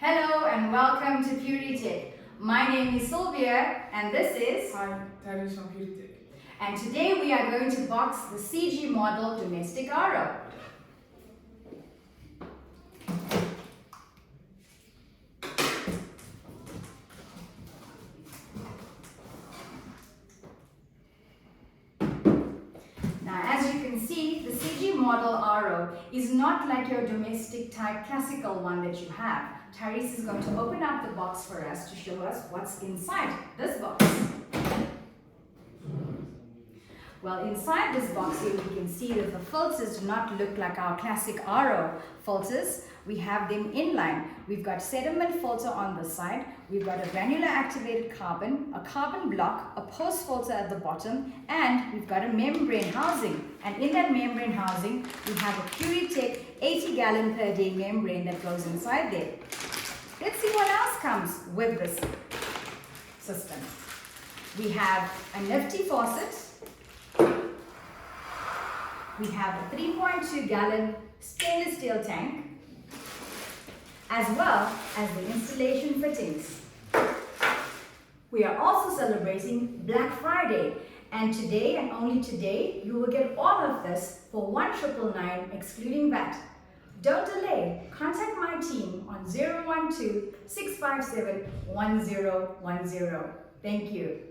Hello and welcome to Purity Tech. My name is Sylvia and this is... Hi, Tyrese from Purity Tech. And today we are going to box the CG model domestic RO. Now as you can see, the CG model RO is not like your domestic type classical one that you have. Tyrese is going to open up the box for us to show us what's inside this box. Well, inside this box here we can see that the filters do not look like our classic RO filters. We have them inline. We've got sediment filter on the side, we've got a granular activated carbon, a carbon block, a post filter at the bottom, and we've got a membrane housing. And in that membrane housing, we have a Purity Tech 80 gallon per day membrane that goes inside there. Let's see what else comes with this system. We have a nifty faucet. We have a 3.2 gallon stainless steel tank, as well as the installation fittings. We are also celebrating Black Friday, and today and only today you will get all of this for $1,999 excluding VAT. Don't delay, contact my team on 012-657-1010. Thank you.